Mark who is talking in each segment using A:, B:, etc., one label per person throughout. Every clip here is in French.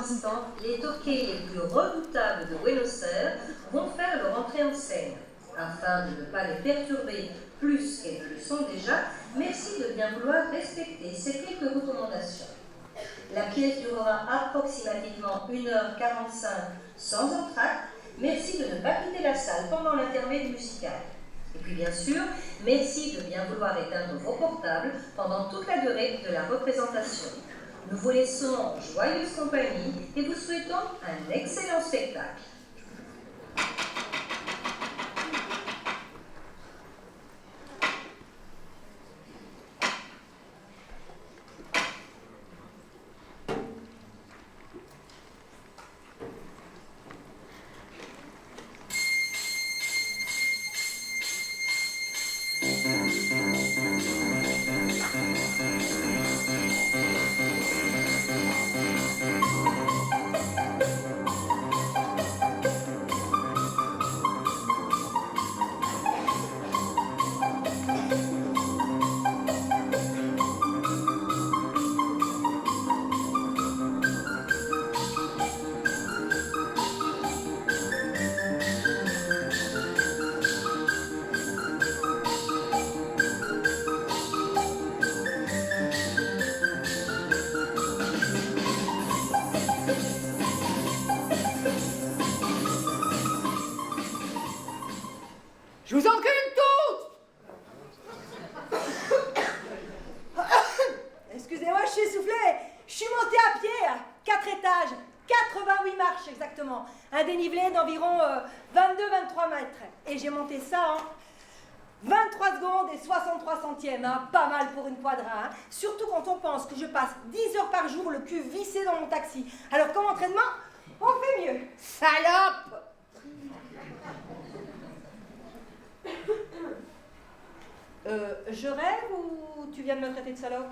A: instant, les toqués les plus redoutables de Buenos Aires vont faire leur entrée en scène. Afin de ne pas les perturber plus qu'elles ne le sont déjà, merci de bien vouloir respecter ces quelques recommandations. La pièce durera approximativement 1h45 sans entracte. Merci de ne pas quitter la salle pendant l'intermède musical. Et puis bien sûr, merci de bien vouloir éteindre vos portables pendant toute la durée de la représentation. Nous vous laissons en joyeuse compagnie et vous souhaitons un excellent spectacle.
B: Je vous encule toutes!
C: Excusez-moi, je suis essoufflée. Je suis montée à pied à 4 étages, 88 marches exactement. Un dénivelé d'environ 22-23 mètres. Et j'ai monté ça en 23 secondes et 63 centièmes. Hein. Pas mal pour une quadra. Hein. Surtout quand on pense que je passe 10 heures par jour le cul vissé dans mon taxi. Alors comme entraînement, on fait mieux. Salope! Je rêve ou tu viens de me traiter de salope?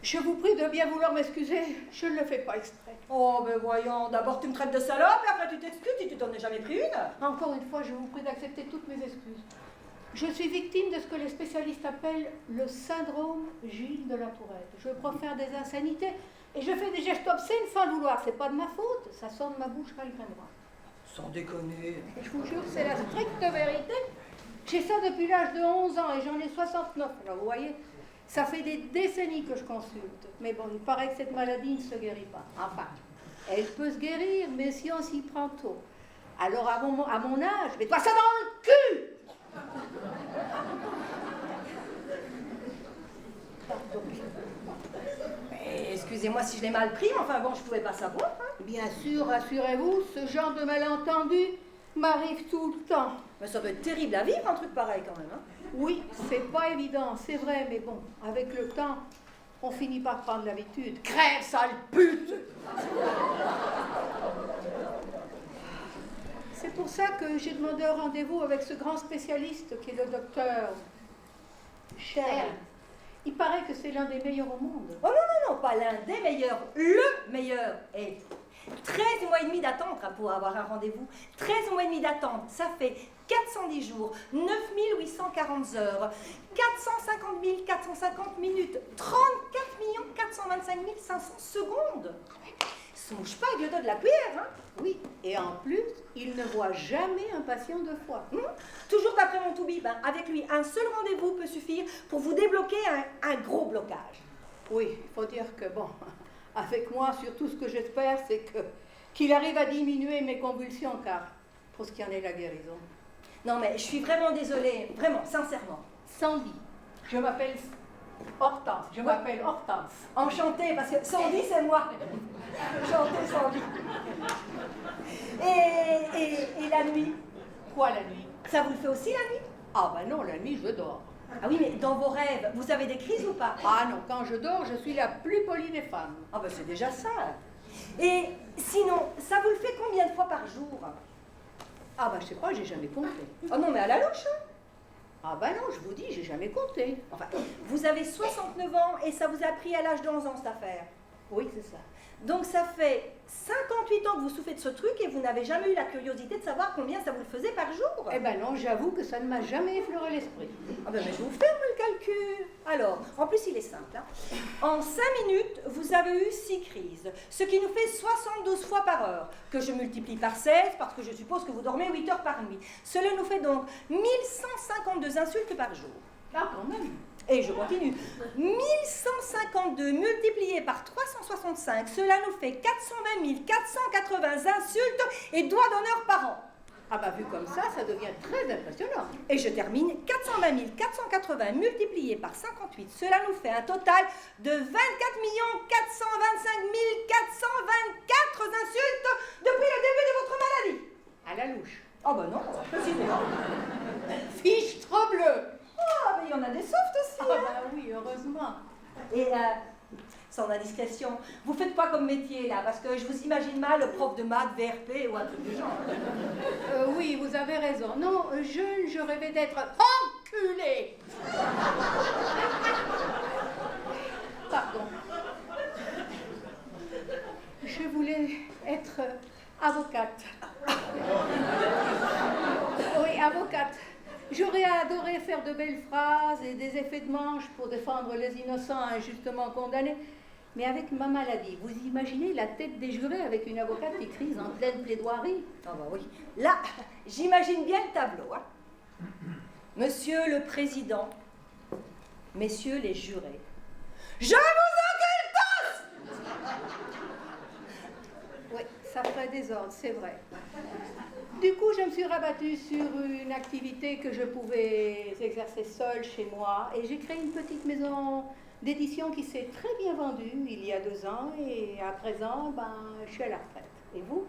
B: Je vous prie de bien vouloir m'excuser, je ne le fais pas exprès.
C: Oh, ben voyons, d'abord tu me traites de salope et après tu t'excuses si tu t'en es jamais pris une.
B: Encore une fois, je vous prie d'accepter toutes mes excuses. Je suis victime de ce que les spécialistes appellent le syndrome Gilles de la Tourette. Je profère des insanités et je fais des gestes obscènes sans le vouloir. C'est pas de ma faute, ça sort de ma bouche à grain droit.
C: Sans déconner.
B: Je vous jure, c'est la stricte vérité. J'ai ça depuis l'âge de 11 ans et j'en ai 69. Alors vous voyez, ça fait des décennies que je consulte. Mais bon, il paraît que cette maladie ne se guérit pas. Enfin, elle peut se guérir, mais si on s'y prend tôt. Alors à mon âge, mets-toi ça dans le cul! Pardon.
C: Excusez-moi si je l'ai mal pris, mais enfin bon, je pouvais pas savoir. Hein.
B: Bien sûr, rassurez-vous, ce genre de malentendu m'arrive tout le temps.
C: Mais ça doit être terrible à vivre, un truc pareil quand même. Hein.
B: Oui, c'est pas évident, c'est vrai, mais bon, avec le temps, on finit par prendre l'habitude. Crève, sale pute! C'est pour ça que j'ai demandé un rendez-vous avec ce grand spécialiste qui est le docteur Cher. Il paraît que c'est l'un des meilleurs au monde.
C: Oh non, pas l'un des meilleurs, le meilleur. Et 13 mois et demi d'attente pour avoir un rendez-vous. 13 mois et demi d'attente, ça fait 410 jours, 9840 heures, 450 450 minutes, 34 425 500 secondes. Se mouche pas avec le dos de la cuillère, hein?
B: Oui, et en plus, il ne voit jamais un patient deux fois.
C: Toujours d'après mon toubib, hein, avec lui, un seul rendez-vous peut suffire pour vous débloquer un gros blocage.
B: Oui, il faut dire que bon, avec moi, surtout ce que j'espère, c'est qu'il arrive à diminuer mes convulsions, car pour ce qui en est la guérison.
C: Non mais je suis vraiment désolée, vraiment, sincèrement.
B: Sandy, je m'appelle Hortense,
C: Enchantée, parce que Sandy, c'est moi. Enchantée, Sandy. Et la nuit?
B: Quoi la nuit?
C: Ça vous le fait aussi la nuit?
B: Ah ben non, la nuit, je dors.
C: Ah oui, mais dans vos rêves, vous avez des crises ou pas?
B: Ah non, quand je dors, je suis la plus polie des femmes.
C: Ah ben c'est déjà ça. Et sinon, ça vous le fait combien de fois par jour?
B: Ah ben je sais pas, j'ai jamais compté.
C: Oh non, mais à la louche, hein?
B: Ah ben non, je vous dis, j'ai jamais compté.
C: Enfin, vous avez 69 ans et ça vous a pris à l'âge de 11 ans cette affaire.
B: Oui, c'est ça.
C: Donc ça fait 58 ans que vous souffrez de ce truc et vous n'avez jamais eu la curiosité de savoir combien ça vous le faisait par jour?
B: Eh ben non, j'avoue que ça ne m'a jamais effleuré l'esprit.
C: Ah ben mais je vous fais le calcul. calcul. Alors, en plus, il est simple. Hein. En 5 minutes, vous avez eu 6 crises, ce qui nous fait 72 fois par heure, que je multiplie par 16, parce que je suppose que vous dormez 8 heures par nuit. Cela nous fait donc 1152 insultes par jour.
B: Ah, quand même.
C: Et je continue. 1152 multiplié par 365, cela nous fait 420 480 insultes et doigts d'honneur par an.
B: Ah bah vu comme ça devient très impressionnant.
C: Et je termine, 420 480 multiplié par 58, cela nous fait un total de 24 425 424 insultes depuis le début de votre maladie.
B: À la louche.
C: Oh bah non, précisément.
B: Fiche trop bleue.
C: Ah, mais il y en a des softs aussi.
B: Ah bah oui, heureusement.
C: Et sans indiscrétion, vous faites quoi comme métier là? Parce que je vous imagine mal le prof de maths, VRP ou un truc du genre.
B: Oui, vous avez raison. Non, jeune, je rêvais d'être enculée. Pardon. Je voulais être avocate. Oui, avocate. J'aurais adoré faire de belles phrases et des effets de manche pour défendre les innocents injustement condamnés. Mais avec ma maladie, vous imaginez la tête des jurés avec une avocate qui crie en pleine plaidoirie?
C: Ah bah oui. Là, j'imagine bien le tableau. Hein. Monsieur le Président, messieurs les jurés, je vous encule tous!
B: Oui, ça ferait désordre, c'est vrai. Du coup, je me suis rabattue sur une activité que je pouvais exercer seule chez moi et j'ai créé une petite maison d'édition qui s'est très bien vendue il y a 2 ans et à présent, je suis à la retraite. Et vous?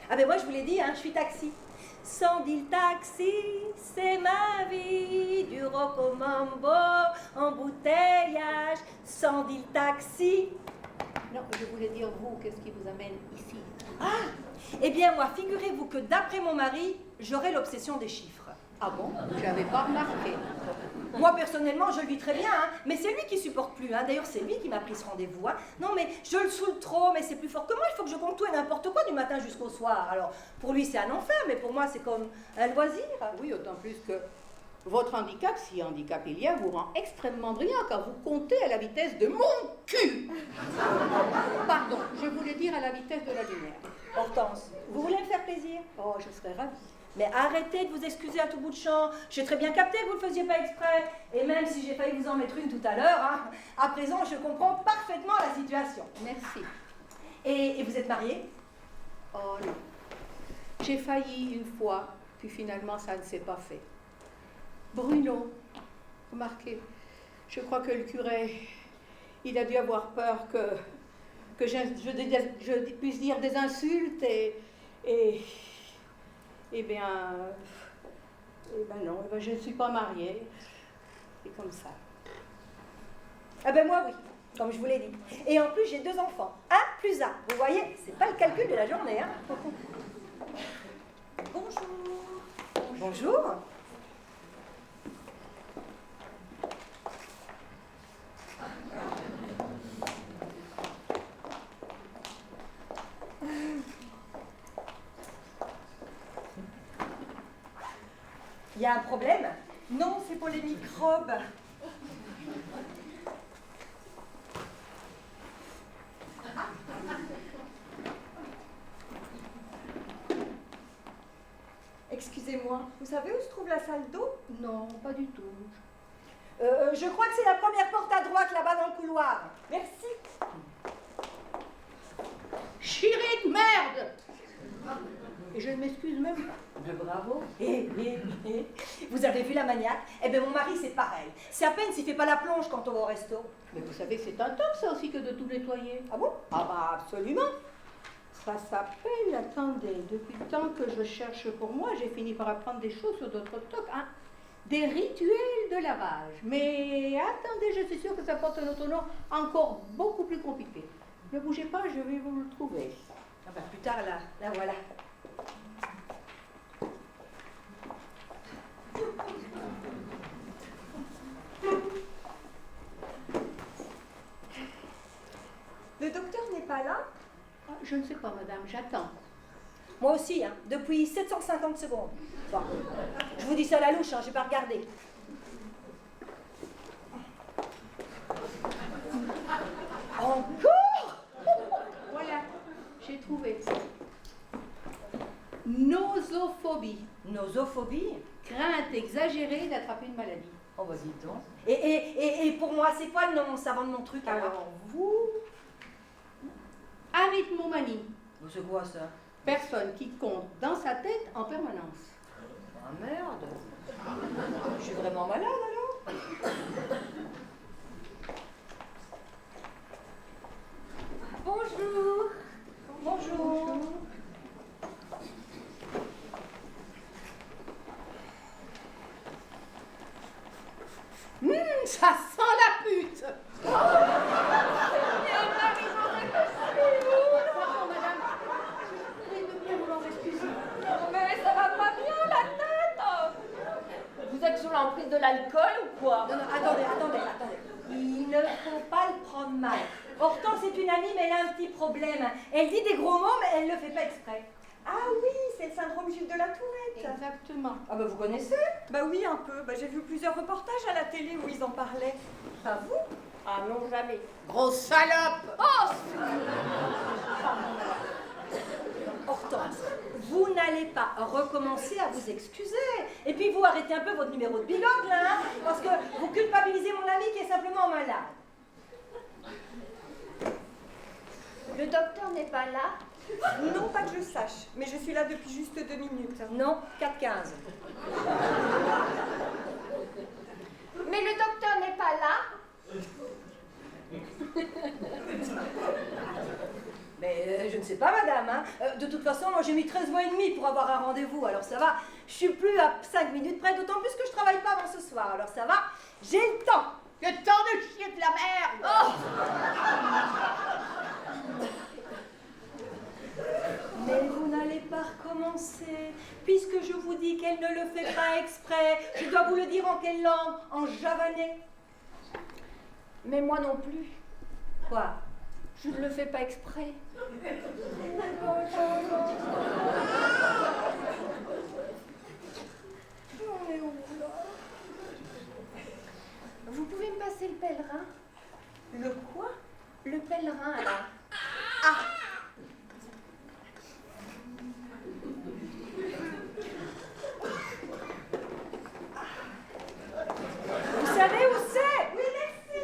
C: Ah ben moi, je vous l'ai dit, hein, je suis taxi. Sans dit le taxi, c'est ma vie, du rock au mambo, embouteillage. Sans dit le taxi.
B: Non, je voulais dire vous, qu'est-ce qui vous amène ici?
C: Ah, eh bien moi, figurez-vous que d'après mon mari, j'aurais l'obsession des chiffres.
B: Ah bon? Je n'avais pas remarqué.
C: Moi, personnellement, je le vis très bien, hein, mais c'est lui qui supporte plus. Hein. D'ailleurs, c'est lui qui m'a pris ce rendez-vous. Hein. Non, mais je le saoule trop, mais c'est plus fort que moi. Il faut que je compte tout et n'importe quoi du matin jusqu'au soir. Alors, pour lui, c'est un enfer, mais pour moi, c'est comme un loisir.
B: Oui, autant plus que votre handicap, si handicap il y a, vous rend extrêmement brillant car vous comptez à la vitesse de mon cul. Pardon, je voulais dire à la vitesse de la lumière.
C: Hortense, vous voulez me faire plaisir?
B: Oh, je serais ravie.
C: Mais arrêtez de vous excuser à tout bout de champ. J'ai très bien capté que vous ne le faisiez pas exprès. Et même si j'ai failli vous en mettre une tout à l'heure, hein, à présent, je comprends parfaitement la situation.
B: Merci.
C: Et vous êtes mariée?
B: Oh non. J'ai failli une fois, puis finalement, ça ne s'est pas fait. Bruno, remarquez, je crois que le curé, il a dû avoir peur que je puisse dire des insultes non, je ne suis pas mariée. C'est comme ça.
C: Ah ben moi oui, comme je vous l'ai dit. Et en plus j'ai 2 enfants, 1 plus 1. Vous voyez, c'est pas le calcul de la journée. Hein. Bonjour. Bonjour. Il y a un problème? Non, c'est pour les microbes. Excusez-moi, vous savez où se trouve la salle d'eau?
B: Non, pas du tout.
C: Je crois que c'est la première porte à droite, là-bas dans le couloir. Merci.
B: Chirique, merde! Et je ne m'excuse même pas.
C: Mais bravo. Vous avez vu la maniaque? Eh bien, mon mari, c'est pareil. C'est à peine s'il fait pas la plonge quand on va au resto.
B: Mais vous savez que c'est un toc, ça aussi, que de tout nettoyer.
C: Ah bon?
B: Ah bah, absolument. Ça s'appelle, attendez, depuis le temps que je cherche pour moi, j'ai fini par apprendre des choses sur d'autres tocs. Hein. Des rituels de lavage. Mais attendez, je suis sûre que ça porte un autre nom encore beaucoup plus compliqué. Ne bougez pas, je vais vous le trouver.
C: Ah bah, plus tard, là voilà. Le docteur n'est pas là?
B: Ah, je ne sais pas, madame, j'attends.
C: Moi aussi, hein, depuis 750 secondes. Bon, je vous dis ça à la louche, hein, j'ai pas regardé. Encore?
B: Voilà, j'ai trouvé. Nosophobie.
C: Nosophobie?
B: Crainte exagérée d'attraper une maladie.
C: Oh, bah dis donc. Et pour moi, c'est quoi le nom savant de mon truc alors?
B: Alors, vous... Arythmomanie.
C: C'est quoi ça?
B: Personne qui compte dans sa tête en permanence.
C: Ah merde. Je suis vraiment malade alors?
D: Bonjour.
C: Bonjour.
B: Ça sent la pute. Pardon, madame. Je prie de bien vouloir excuser.
D: Mais ça va pas bien la tête. Vous êtes sous l'emprise de l'alcool ou quoi?
C: Non, attendez. Il ne faut pas le prendre mal. Hortense est une amie, mais elle a un petit problème. Elle dit des gros mots, mais elle ne le fait pas exprès.
E: Ah oui, c'est le syndrome Gilles de la Tourette.
B: Exactement.
C: Ah bah vous connaissez?
E: Bah oui, un peu. Bah, j'ai vu plusieurs reportages à la télé où ils en parlaient.
C: Pas vous?
D: Ah non, jamais.
B: Grosse salope.
D: Oh,
C: Hortense, vous n'allez pas recommencer à vous excuser. Et puis vous arrêtez un peu votre numéro de bigote là, hein, parce que vous culpabilisez mon ami qui est simplement malade.
D: le docteur n'est pas là?
E: Non, pas que je sache, mais je suis là depuis juste 2 minutes.
C: Non, 4-15.
D: Mais le docteur n'est pas là?
C: Mais je ne sais pas, madame. Hein. De toute façon, moi j'ai mis 13 mois et demi pour avoir un rendez-vous, alors ça va. Je suis plus à 5 minutes près, d'autant plus que je travaille pas avant ce soir, alors ça va. J'ai le temps.
B: Que temps de chier de la merde.
C: Oh. Mais vous n'allez pas recommencer, puisque je vous dis qu'elle ne le fait pas exprès. Je dois vous le dire en quelle langue? En javanais.
D: Mais moi non plus.
C: Quoi?
D: Je ne le fais pas exprès. Vous pouvez me passer le pèlerin?
E: Le quoi?
D: Le pèlerin, là.
C: Vous savez où c'est? Oui, merci.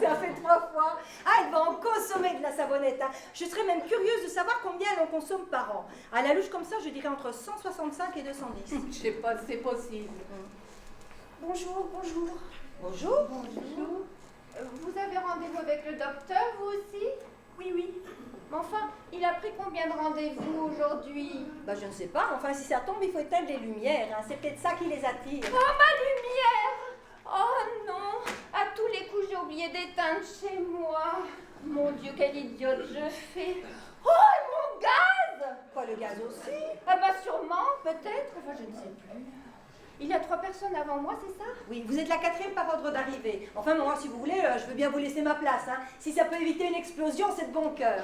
C: Ça fait 3 fois. Ah, elle va en consommer de la savonnette. Hein. Je serais même curieuse de savoir combien elle en consomme par an. À la louche comme ça, je dirais entre 165 et 210.
B: Je sais pas si c'est possible.
D: Bonjour.
C: Bonjour.
D: Vous avez rendez-vous avec le docteur, vous aussi?
E: Oui.
D: Mais enfin, il a pris combien de rendez-vous aujourd'hui?
C: Bah, je ne sais pas. Enfin, si ça tombe, il faut éteindre les lumières. Hein. C'est peut-être ça qui les attire.
D: Oh, ma lumière! Oh non! À tous les coups, j'ai oublié d'éteindre chez moi. Mon Dieu, quelle idiote je fais! Oh, et mon gaz!
C: Quoi, le gaz aussi?
D: Ah bah sûrement, peut-être, enfin je ne sais plus. Il y a 3 personnes avant moi, c'est ça?
C: Oui, vous êtes la 4e par ordre d'arrivée. Enfin, moi, si vous voulez, je veux bien vous laisser ma place. Hein. Si ça peut éviter une explosion, c'est de bon cœur.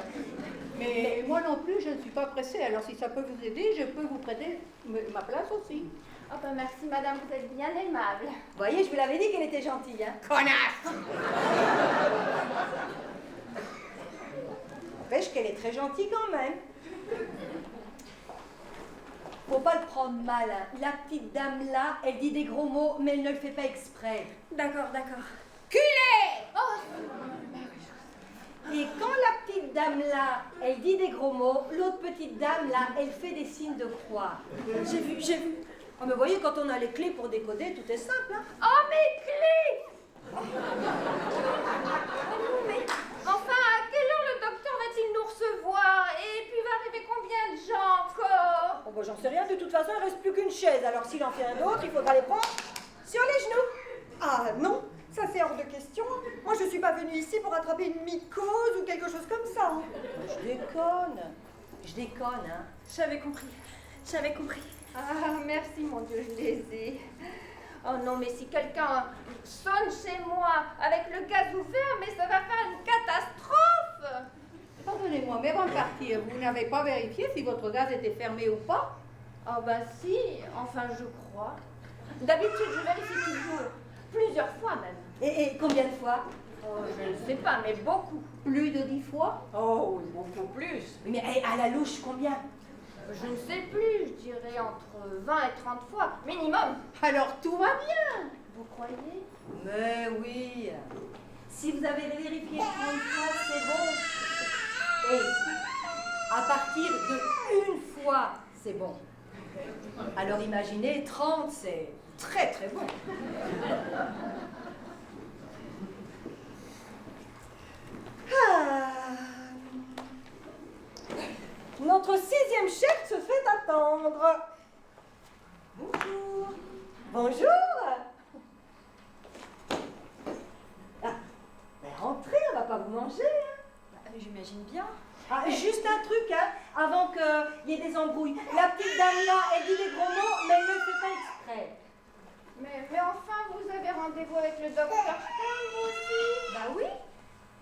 B: Mais moi non plus, je ne suis pas pressée. Alors si ça peut vous aider, je peux vous prêter ma place aussi.
D: Oh bah merci madame, vous êtes bien aimable.
C: Vous voyez, je vous l'avais dit qu'elle était gentille. Hein.
B: Connasse!
C: N'empêche qu'elle est très gentille quand même. Faut pas le prendre mal. Hein. La petite dame là, elle dit des gros mots, mais elle ne le fait pas exprès.
E: D'accord.
B: Culé!
C: Et quand la petite dame là, elle dit des gros mots, l'autre petite dame là, elle fait des signes de croix. J'ai vu. Oh, mais vous voyez, quand on a les clés pour décoder, tout est simple. Hein.
D: Oh mes clés! Mais enfin, à quelle heure le docteur va-t-il nous recevoir? Et puis va arriver combien de gens encore?
C: Oh, bah, j'en sais rien, de toute façon, il ne reste plus qu'une chaise. Alors s'il en fait un autre, il faudra les prendre sur les genoux.
E: Ah non, ça c'est hors de question. Moi je suis pas venue ici pour attraper une mycose ou quelque chose comme ça.
C: Je déconne, hein.
E: J'avais compris.
D: Ah, merci mon Dieu, je les ai. Oh non, mais si quelqu'un sonne chez moi avec le gaz ouvert, mais ça va faire une catastrophe.
B: Pardonnez-moi, mais avant de partir, vous n'avez pas vérifié si votre gaz était fermé ou pas?
D: Oh bah si, enfin je crois. D'habitude, je vérifie toujours. Plusieurs fois même.
C: Et combien de fois?
D: Oh, je ne sais pas, mais beaucoup.
B: Plus de 10 fois?
D: Oh, oui, beaucoup plus.
C: Mais à la louche, combien?
D: Je ne sais plus, je dirais entre 20 et 30 fois, minimum.
B: Alors tout va bien.
D: Vous croyez?
C: Mais oui. Si vous avez vérifié 30 fois, c'est bon. Et à partir de 1 fois, c'est bon. Alors imaginez, 30, c'est très très bon. Ah. Notre 6e chèque se fait attendre. Bonjour. Bonjour. Ah, ben rentrez, on va pas vous manger.
E: J'imagine bien.
C: Ah, juste un truc, hein, avant qu'il y ait des embrouilles. La petite dame là, elle dit des gros mots, mais elle ne le fait pas exprès.
D: Mais enfin, vous avez rendez-vous avec le docteur Stern, vous aussi?
C: Bah oui.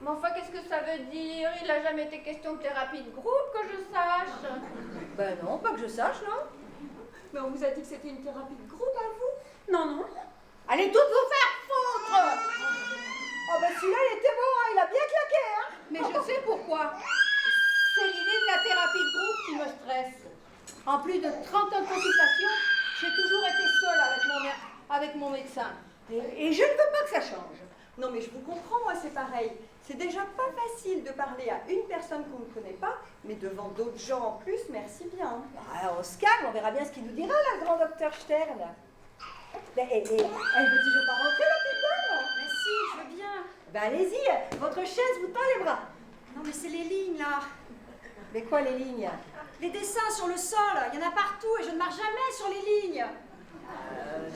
D: Mais enfin, qu'est-ce que ça veut dire? Il n'a jamais été question de thérapie de groupe, que je sache.
C: Ben non, pas que je sache, non.
E: Mais on vous a dit que c'était une thérapie de groupe à vous? Non, non.
B: Allez toutes vous faire foutre.
C: Oh ben celui-là, il était bon, hein, il a bien claqué, hein.
B: Mais je sais pourquoi. C'est l'idée de la thérapie de groupe qui me stresse. En plus de 30 ans de consultation, j'ai toujours été seule avec mon médecin. Et je ne veux pas que ça change.
E: Non, mais je vous comprends, moi c'est pareil. C'est déjà pas facile de parler à une personne qu'on ne connaît pas, mais devant d'autres gens en plus, merci bien.
C: Alors on se calme, on verra bien ce qu'il nous dira, là, le grand docteur Stern. Mais elle veut toujours pas rentrer, la petite dame.
E: Mais si, je veux bien.
C: Ben allez-y, votre chaise vous tend les bras.
E: Non, mais c'est les lignes là.
C: Mais quoi les lignes?
E: Les dessins sur le sol, il y en a partout et je ne marche jamais sur les lignes.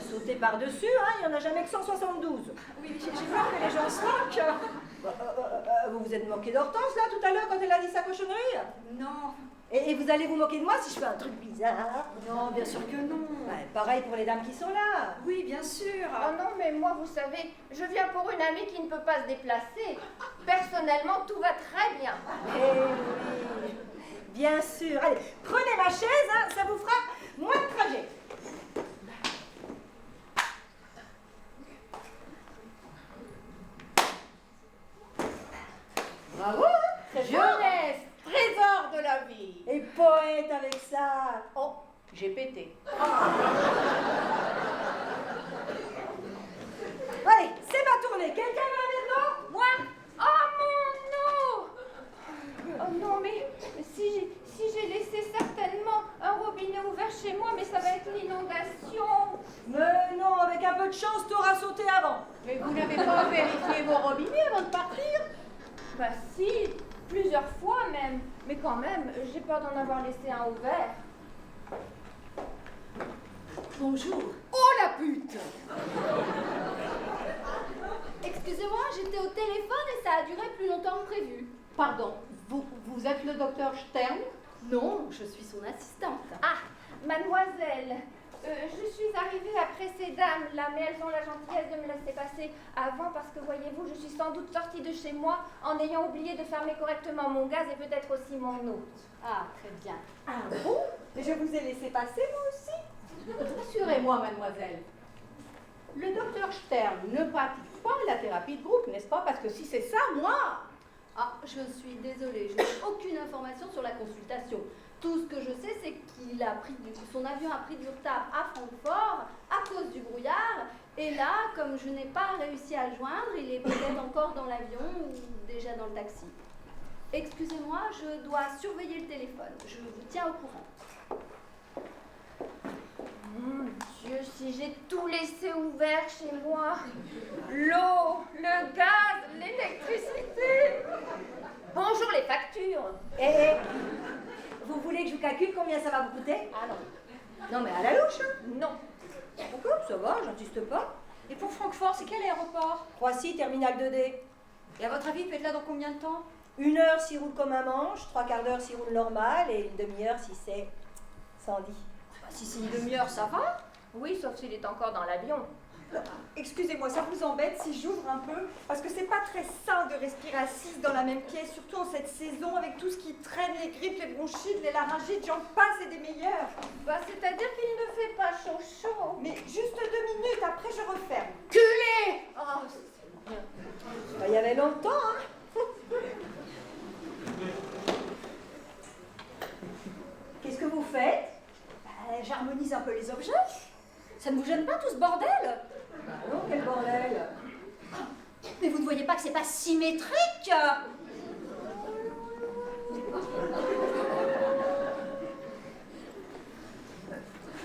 C: Sauter par-dessus, hein, il n'y en a jamais que 172.
E: Oui, j'ai peur que les gens se moquent.
C: Vous vous êtes moqué d'Hortense, là, tout à l'heure, quand elle a dit sa cochonnerie?
E: Non.
C: Et vous allez vous moquer de moi si je fais un truc bizarre?
E: Non, bien sûr que non.
C: Ouais, pareil pour les dames qui sont là.
E: Oui, bien sûr.
D: Oh non, mais moi, vous savez, je viens pour une amie qui ne peut pas se déplacer. Personnellement, tout va très bien.
C: Eh oui, bien sûr. Allez, prenez ma chaise, hein, ça vous fera moins de trajet. Bravo, hein, très bien.
B: Jeunesse, trésor de la vie.
C: Et poète avec ça.
B: Oh, j'ai pété.
C: Allez, c'est ma tournée. Quelqu'un veut un verre d'eau?
D: Moi? Oh mon eau! Oh non, mais si j'ai laissé certainement un robinet ouvert chez moi, mais ça va être l'inondation.
C: Mais non, avec un peu de chance, t'auras sauté avant.
B: Mais vous n'avez pas vérifié vos robinets avant de partir?
D: Bah si, plusieurs fois même. Mais quand même, j'ai peur d'en avoir laissé un ouvert.
C: Bonjour.
B: Oh la pute!
F: Excusez-moi, j'étais au téléphone et ça a duré plus longtemps que prévu.
B: Pardon, vous êtes le docteur Stern?
F: Non, je suis son assistante.
D: Ah, mademoiselle, je suis arrivée après ces dames là, mais elles ont la gentillesse de me laisser passer avant parce que voyez-vous, je suis sans doute sortie de chez moi en ayant oublié de fermer correctement mon gaz et peut-être aussi mon hôte.
F: Ah, très bien.
E: Ah bon? Et je vous ai laissé passer moi aussi?
B: Rassurez-moi, mademoiselle. Le docteur Stern ne pratique pas la thérapie de groupe, n'est-ce pas? Parce que si c'est ça, moi...
F: Ah, je suis désolée, je n'ai aucune information sur la consultation. Tout ce que je sais, c'est qu'il a pris son avion a pris du retard à Francfort à cause du brouillard. Et là, comme je n'ai pas réussi à le joindre, il est peut-être encore dans l'avion ou déjà dans le taxi. Excusez-moi, je dois surveiller le téléphone. Je vous tiens au courant.
D: Mon Dieu, si j'ai tout laissé ouvert chez moi. L'eau, le gaz, l'électricité. Bonjour les factures.
C: Et vous voulez que je vous calcule combien ça va vous coûter?
D: Ah non.
C: Non, mais à la louche, hein.
D: Non.
C: D'accord, ça va, j'insiste pas.
E: Et pour Francfort, c'est quel aéroport?
C: Roissy, terminal 2D.
E: Et à votre avis, il peut être là dans combien de temps?
C: 1 heure s'il roule comme un manche, 3/4 d'heure s'il roule normal, et une demi-heure si c'est 110.
E: Bah, si c'est une demi-heure, ça va.
D: Oui, sauf s'il est encore dans l'avion.
E: Excusez-moi, ça vous embête si j'ouvre un peu? Parce que c'est pas très sain de respirer assise dans la même pièce, surtout en cette saison avec tout ce qui traîne, les grippes, les bronchites, les laryngites, j'en passe et des meilleurs.
D: Bah, c'est-à-dire qu'il ne fait pas chaud.
E: Mais juste 2 minutes, après je referme.
B: Culé!
D: Oh,
C: Il y avait longtemps un peu les objets. Ça ne vous gêne pas tout ce bordel? Bah non, quel bordel?
F: Mais vous ne voyez pas que c'est pas symétrique?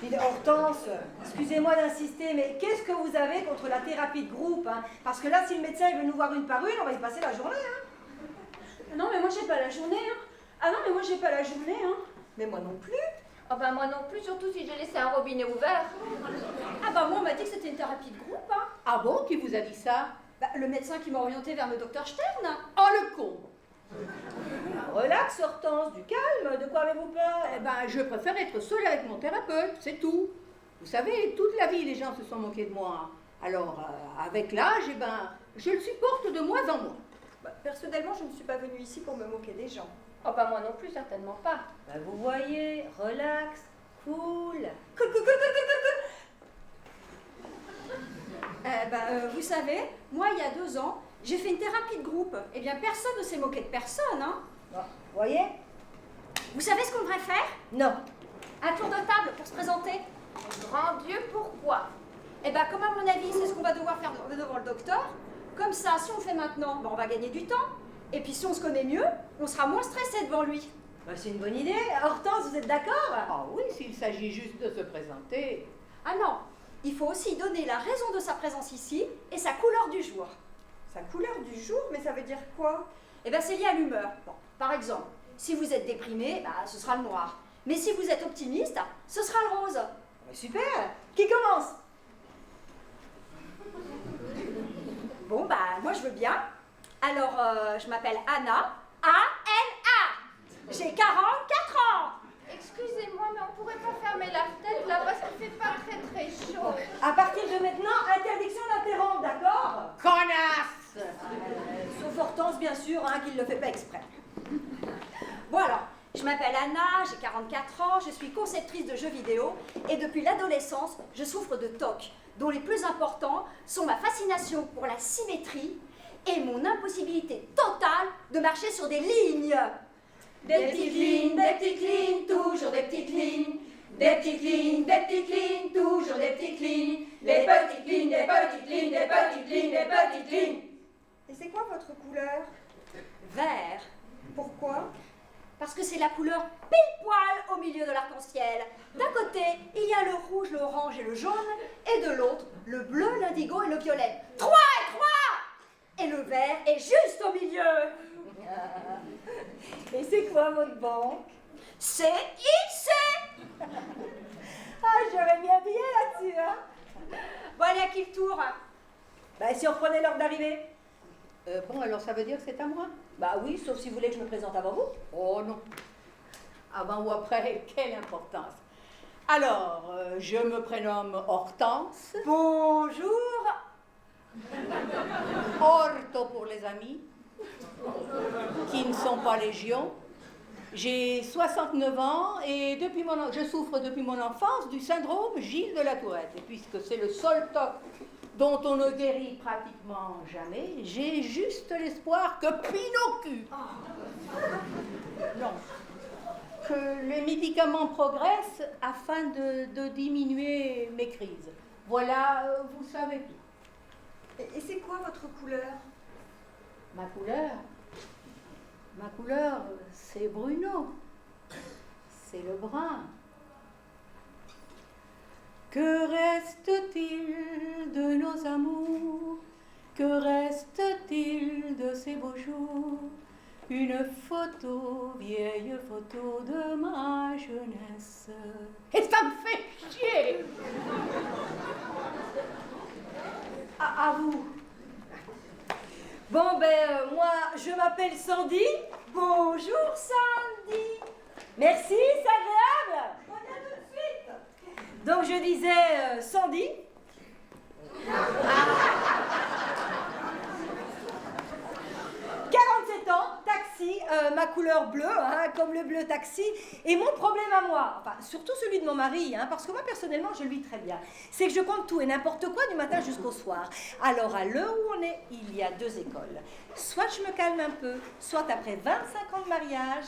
C: Dites, Hortense, excusez-moi d'insister, mais qu'est-ce que vous avez contre la thérapie de groupe, hein? Parce que là, si le médecin il veut nous voir une par une, on va y passer la journée, hein?
E: Non, mais moi, j'ai pas la journée, hein. Ah non, mais moi, j'ai pas la journée, hein.
C: Mais moi non plus.
D: Oh ben moi non plus, surtout si j'ai laissé un robinet ouvert.
F: Ah bah moi on m'a dit que c'était une thérapie de groupe, hein.
B: Ah bon, qui vous a dit ça?
F: Bah, le médecin qui m'a orienté vers le docteur Stern.
B: Oh le con!
C: Relax, Hortense, du calme, de quoi avez-vous peur?
B: Eh ben, je préfère être seule avec mon thérapeute, c'est tout. Vous savez, toute la vie, les gens se sont moqués de moi. Alors, avec l'âge, eh ben, je le supporte de moins en moins.
E: Bah, personnellement, je ne suis pas venue ici pour me moquer des gens.
D: Oh ben moi non plus, certainement pas.
C: Bah, vous voyez, relax, cool.
E: Cool, cool, cool, cool, cool, cool.
F: Vous savez, moi il y a 2 ans, j'ai fait une thérapie de groupe. Eh bien personne ne s'est moqué de personne, hein.
C: Bon, vous voyez?
F: Vous savez ce qu'on devrait faire?
C: Non.
F: Un tour de table pour se présenter.
D: Grand Dieu, pourquoi?
F: Eh bien comme à mon avis c'est ce qu'on va devoir faire devant le docteur, comme ça si on le fait maintenant, ben, on va gagner du temps. Et puis si on se connaît mieux, on sera moins stressé devant lui.
C: Bah, c'est une bonne idée. Hortense, vous êtes d'accord?
B: Ah oui, s'il s'agit juste de se présenter.
F: Ah non, il faut aussi donner la raison de sa présence ici et sa couleur du jour.
E: Sa couleur du jour, mais ça veut dire quoi?
F: Eh bien c'est lié à l'humeur. Bon, par exemple, si vous êtes déprimé, bah, ce sera le noir. Mais si vous êtes optimiste, ce sera le rose.
C: Bah, super. Qui commence?
F: Bon, bah moi je veux bien. Alors, je m'appelle Anna. A-N-A. J'ai 44 ans.
D: Excusez-moi, mais on pourrait pas fermer la fenêtre là parce qu'il fait pas très très chaud.
C: À partir de maintenant, interdiction d'interrompre, d'accord?
B: Connasse!
C: Sauf Hortense, bien sûr, hein, qui ne le fait pas exprès.
F: Bon alors, je m'appelle Anna, j'ai 44 ans, je suis conceptrice de jeux vidéo et depuis l'adolescence, je souffre de TOC, dont les plus importants sont ma fascination pour la symétrie et mon impossibilité totale de marcher sur des lignes. Des petites lignes, toujours des petites lignes. Des petites lignes, toujours des petites lignes. Des petites lignes, des petites lignes, des petites lignes, des petites lignes.
E: Et c'est quoi votre couleur?
F: Vert,
E: Pourquoi?
F: parce que c'est la couleur pile poil au milieu de l'arc-en-ciel. D'un côté, il y a le rouge, l'orange et le jaune, et de l'autre, le bleu, l'indigo et le violet. 3 et 3! Et le vert est juste au milieu.
C: Et c'est quoi votre banque?
F: C'est IC.
C: Ah, j'aurais bien habillé là-dessus, hein?
F: Bon, allez, à qui le tour?
C: Bah, si on reprenait l'ordre d'arrivée?
B: Bon, alors ça veut dire que c'est à moi?
C: Bah oui, sauf si vous voulez que je me présente avant vous.
B: Oh non. Avant ou après, quelle importance. Alors, je me prénomme Hortense.
C: Bonjour.
B: Orto pour les amis, qui ne sont pas légion. J'ai 69 ans et je souffre depuis mon enfance du syndrome Gilles de la Tourette. Et puisque c'est le seul TOC dont on ne guérit pratiquement jamais, j'ai juste l'espoir que Pinocchio, non, que les médicaments progressent afin de diminuer mes crises. Voilà, vous savez tout.
E: Et c'est quoi votre couleur?
B: Ma couleur, c'est Bruno. C'est le brun. Que reste-t-il de nos amours? Que reste-t-il de ces beaux jours? Une photo, vieille photo de ma jeunesse. Et ça me fait chier! À vous.
C: Bon, ben, moi, je m'appelle Sandy. Bonjour, Sandy. Merci, c'est agréable. On vient tout de suite. Donc, je disais Sandy. 47 ans, taxi, ma couleur bleue, hein, comme le bleu taxi. Et mon problème à moi, enfin, surtout celui de mon mari, hein, parce que moi, personnellement, je le vis très bien, c'est que je compte tout et n'importe quoi du matin jusqu'au soir. Alors, à l'heure où on est, il y a 2 écoles. Soit je me calme un peu, soit après 25 ans de mariage,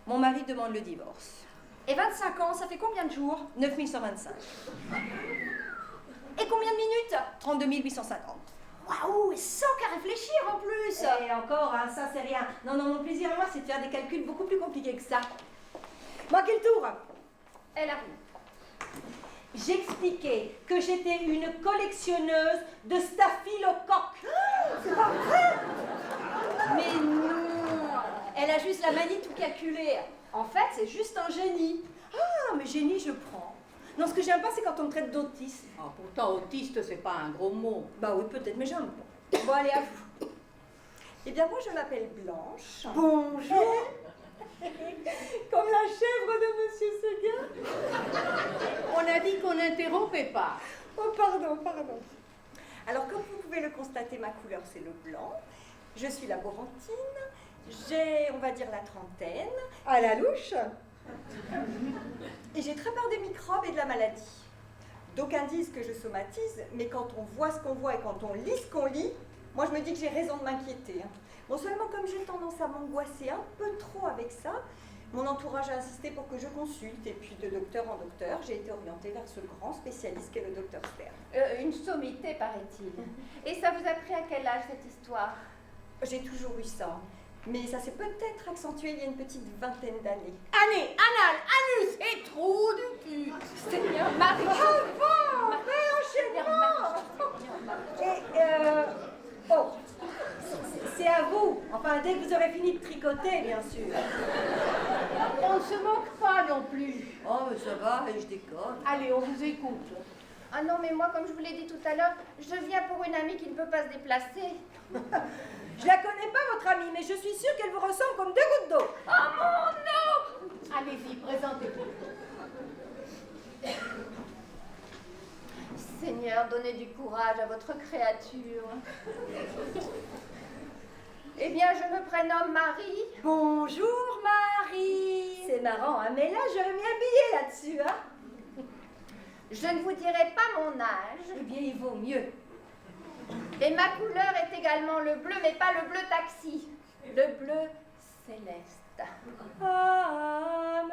C: mon mari demande le divorce.
E: Et 25 ans, ça fait combien de jours?
C: 9125.
E: Et combien de minutes?
C: 32 850.
E: Waouh, sans qu'à réfléchir en plus.
C: Et encore, hein, ça c'est rien. Non, non, mon plaisir à moi, c'est de faire des calculs beaucoup plus compliqués que ça. Moi, quel tour?
D: Elle arrive.
C: J'expliquais que j'étais une collectionneuse de staphylocoques. C'est pas vrai?
F: Mais non, elle a juste la manie de tout calculer. En fait, c'est juste un génie.
C: Ah, mais génie, je prends. Non, ce que j'aime pas, c'est quand on me traite d'autiste.
B: Ah, pourtant, autiste, c'est pas un gros mot.
C: Bah oui, peut-être, mais j'aime pas. Bon, allez, à vous.
E: Eh bien, moi, je m'appelle Blanche.
C: Bonjour. Comme la chèvre de Monsieur Seguin.
B: On a dit qu'on n'interrompait pas.
E: Oh, pardon, pardon. Alors, comme vous pouvez le constater, ma couleur, c'est le blanc. Je suis laborantine. J'ai, on va dire, la trentaine. À la louche. Et j'ai très peur des microbes et de la maladie. D'aucuns disent que je somatise, mais quand on voit ce qu'on voit et quand on lit ce qu'on lit, moi je me dis que j'ai raison de m'inquiéter. Bon, seulement comme j'ai tendance à m'angoisser un peu trop avec ça, mon entourage a insisté pour que je consulte. Et puis de docteur en docteur, j'ai été orientée vers ce grand spécialiste qu'est le docteur Stern.
D: Une sommité, paraît-il. Et ça vous a pris à quel âge cette histoire?
E: J'ai toujours eu ça. Mais ça s'est peut-être accentué il y a une petite vingtaine d'années.
B: Année, anal, anus et trou du cul.
D: Seigneur Marie.
C: Oh, c'est à vous. Enfin, dès que vous aurez fini de tricoter, bien sûr.
B: On ne se moque pas non plus.
C: Oh, mais ça va, je déconne.
B: Allez, on vous écoute.
D: Ah non, mais moi, comme je vous l'ai dit tout à l'heure, je viens pour une amie qui ne peut pas se déplacer.
C: Je la connais pas, votre amie, mais je suis sûre qu'elle vous ressemble comme 2 gouttes d'eau.
D: Oh mon nom!
B: Allez-y, présentez-vous.
D: Seigneur, donnez du courage à votre créature. Eh bien, je me prénomme Marie.
C: Bonjour, Marie. C'est marrant, hein, mais là, j'aurais mis un billet là-dessus, hein.
D: Je ne vous dirai pas mon âge.
C: Eh bien, il vaut mieux.
D: Et ma couleur est également le bleu, mais pas le bleu taxi. Le bleu céleste.
C: Amen.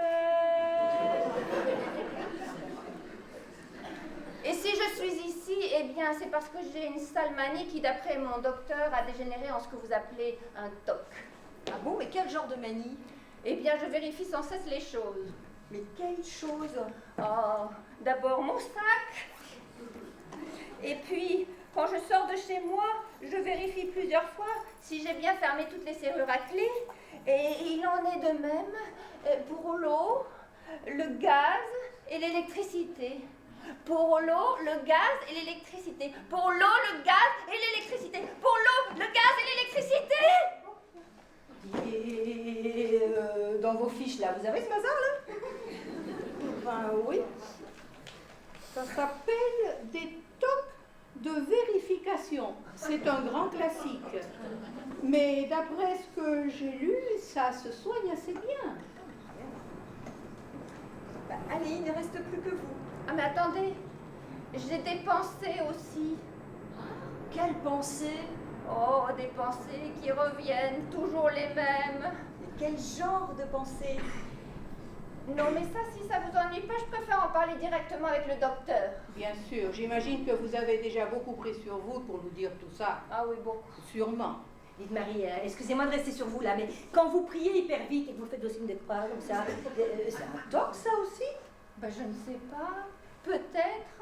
D: Et si je suis ici, eh bien, c'est parce que j'ai une sale manie qui, d'après mon docteur, a dégénéré en ce que vous appelez un TOC.
E: Ah bon, mais quel genre de manie?
D: Eh bien, je vérifie sans cesse les choses.
E: Mais quelle chose?
D: Oh, d'abord mon sac. Et puis, quand je sors de chez moi, je vérifie plusieurs fois si j'ai bien fermé toutes les serrures à clé. Et il en est de même pour l'eau, le gaz et l'électricité. Pour l'eau, le gaz et l'électricité. Pour l'eau, le gaz et l'électricité. Pour l'eau, le gaz et l'électricité.
C: Et dans vos fiches, là, vous avez ce bazar, là?
B: Ben oui. Ça s'appelle des tocs de vérification. C'est un grand classique. Mais d'après ce que j'ai lu, ça se soigne assez bien.
E: Bah, allez, il ne reste plus que vous.
D: Ah mais attendez, j'ai des pensées aussi.
E: Quelle pensée?
D: Oh, des pensées qui reviennent, toujours les mêmes.
E: Mais quel genre de pensée?
D: Non mais ça, si ça vous ennuie pas, je préfère en parler directement avec le docteur.
B: Bien sûr, j'imagine que vous avez déjà beaucoup pris sur vous pour nous dire tout ça.
D: Ah oui, beaucoup.
B: Sûrement.
C: Dites Marie, excusez-moi de rester sur vous là, mais quand vous priez hyper vite et que vous faites aussi des croix comme ça, c'est un toc ça aussi?
D: Ben je ne sais pas, peut-être.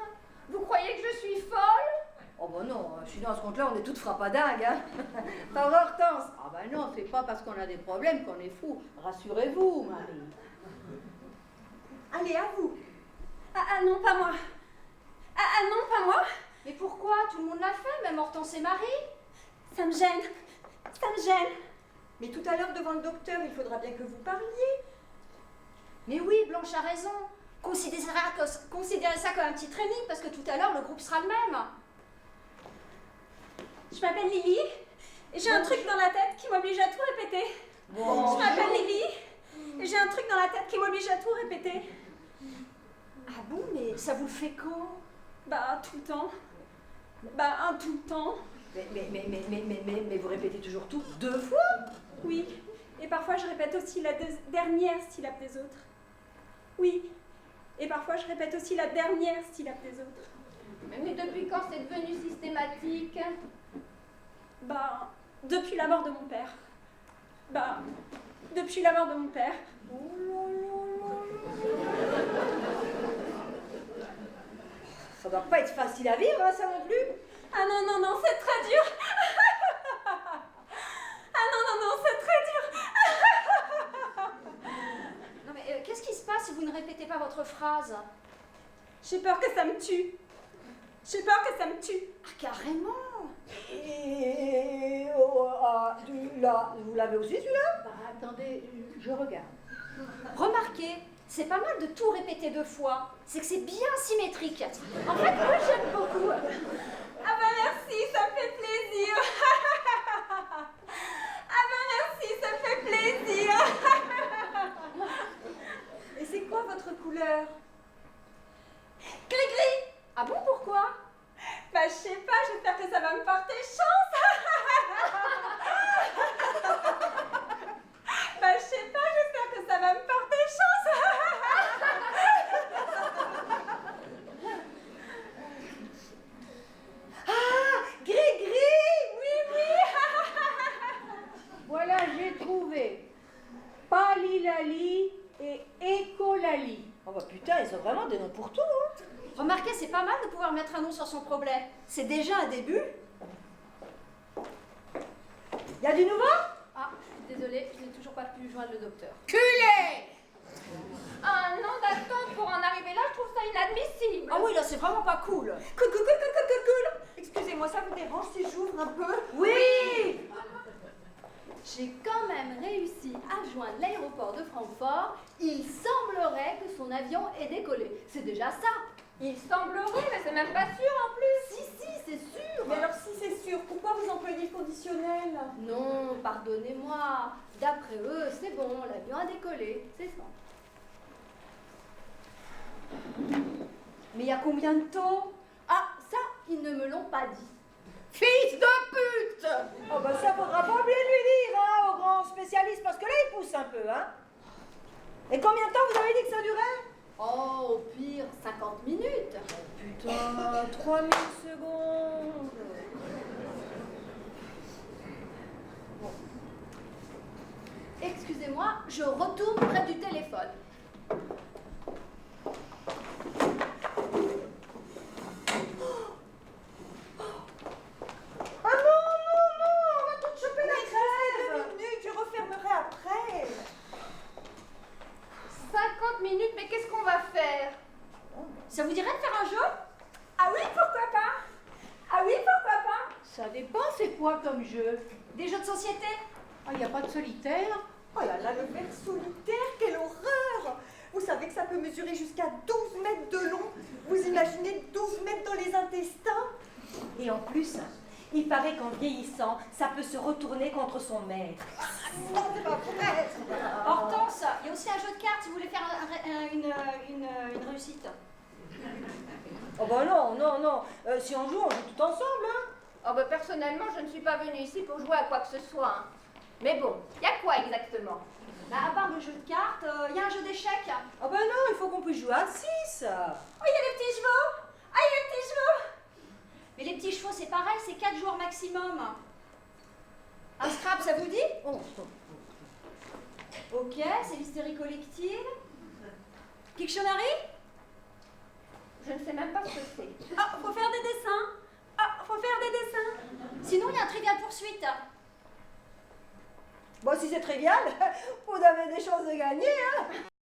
D: Vous croyez que je suis folle?
C: Oh bah non, je suis dans ce compte-là, on est toutes frappadingues, hein. Pas vrai, Hortense?
B: Ah ben non, c'est pas parce qu'on a des problèmes qu'on est fou. Rassurez-vous, Marie.
E: Allez, à vous.
F: Ah non, pas moi. Ah non, pas moi. Mais pourquoi? Tout le monde l'a fait, même Hortense et Marie.
E: Ça me gêne. Ça me gêne. Mais tout à l'heure, devant le docteur, il faudra bien que vous parliez.
F: Mais oui, Blanche a raison. Considérez ça comme un petit training, parce que tout à l'heure, le groupe sera le même.
G: Je m'appelle Lily et j'ai un truc dans la tête qui m'oblige à tout répéter.
C: Bon.
G: Je m'appelle Lily et j'ai un truc dans la tête qui m'oblige à tout répéter.
F: Ah bon, mais ça vous le fait quand?
G: Bah, tout le temps. Bah, tout le temps.
C: Mais vous répétez toujours tout 2 fois?
G: Oui. Et parfois, je répète aussi la dernière syllabe des autres. Oui. Et parfois, je répète aussi la dernière syllabe des autres.
D: Mais depuis quand c'est devenu systématique?
G: Bah, depuis la mort de mon père. Bah, depuis la mort de mon père.
C: Ça doit pas être facile à vivre, hein, ça non plus.
G: Ah non, non, non, c'est très dur. Ah non, non, non, c'est très dur.
F: Non mais qu'est-ce qui se passe si vous ne répétez pas votre phrase?
G: J'ai peur que ça me tue. J'ai peur que ça me tue.
F: Ah, carrément.
C: Et là, vous l'avez aussi celui-là?
B: Bah, attendez, je regarde.
F: Remarquez, c'est pas mal de tout répéter 2 fois. C'est que c'est bien symétrique. En fait, moi j'aime beaucoup.
G: Ah bah merci, ça me fait plaisir. Ah bah merci, ça me fait plaisir.
E: Et c'est quoi votre couleur?
G: Gris-gris.
F: Ah bon, pourquoi?
G: Bah je sais pas, j'espère que ça va me porter chance. Bah je sais pas, j'espère que ça va me porter chance.
C: Ah, gris-gris.
G: Oui, oui.
B: Voilà, j'ai trouvé Palilali et Écolali.
C: Oh bah putain, ils ont vraiment des noms pour tout, hein.
F: Remarquez, c'est pas mal de pouvoir mettre un nom sur son problème. C'est déjà un début.
C: Y a du nouveau?
F: Ah, je suis désolée, je n'ai toujours pas pu joindre le docteur.
B: Culé!
D: Un an d'attente pour en arriver là, je trouve ça inadmissible.
F: Ah oui, là c'est vraiment pas cool.
E: Cool. Excusez-moi, ça vous dérange si j'ouvre un peu?
C: Oui.
F: J'ai quand même réussi à joindre l'aéroport de Francfort. Il semblerait que son avion ait décollé. C'est déjà ça.
D: Il semblerait, mais c'est même pas sûr en plus.
F: Si, c'est sûr.
E: Mais alors si c'est sûr, pourquoi vous employez le conditionnel?
F: Non, pardonnez-moi. D'après eux, c'est bon, l'avion a décollé. C'est ça.
E: Mais il y a combien de temps?
F: Ah, ça, ils ne me l'ont pas dit.
B: Fils de pute!
C: Oh bah ça faudra pas oublier de lui dire, hein, au grand spécialiste, parce que là il pousse un peu, hein. Et combien de temps vous avez dit que ça durait?
F: Oh, au pire, 50 minutes.
C: Putain, 3000 secondes.
F: Excusez-moi, je retourne près du téléphone.
C: Ah non, on va tout choper la crève.
E: 2 minutes, je refermerai après.
D: 50 minutes, mais qu'est-ce qu'on va faire?
F: Ça vous dirait de faire un jeu?
G: Ah oui, pourquoi pas? Ah oui, pourquoi pas?
B: Ça dépend, c'est quoi comme jeu?
F: Des jeux de société?
B: Ah, il n'y a pas de solitaire?
E: Oh là là, le ver solitaire, quelle horreur! Vous savez que ça peut mesurer jusqu'à 12 mètres de long. Vous imaginez 12 mètres dans les intestins?
C: Et en plus, il paraît qu'en vieillissant, ça peut se retourner contre son maître.
E: Non, c'est pas vrai!
F: Hortense, il y a aussi un jeu de cartes si vous voulez faire une réussite.
C: Oh bah non. Si on joue tout ensemble, hein.
D: Oh bah personnellement, je ne suis pas venue ici pour jouer à quoi que ce soit. Hein. Mais bon, il y a quoi exactement?
F: Bah, à part le jeu de cartes, il y a un jeu d'échecs.
C: Oh bah non, il faut qu'on puisse jouer à 6.
G: Oh, il y a les petits chevaux! Ah, il y a les petits chevaux!
F: Mais les petits chevaux, c'est pareil, c'est 4 joueurs maximum. Un Scrabble, ça vous dit?
C: Oh,
F: Ok, c'est l'hystérie collective. Pictionary?
D: Je ne sais même pas ce que c'est.
G: Ah, faut faire des dessins! Ah, faut faire des dessins!
F: Sinon, il y a un trivial poursuite.
C: bon, si c'est trivial, vous avez des chances de gagner, hein.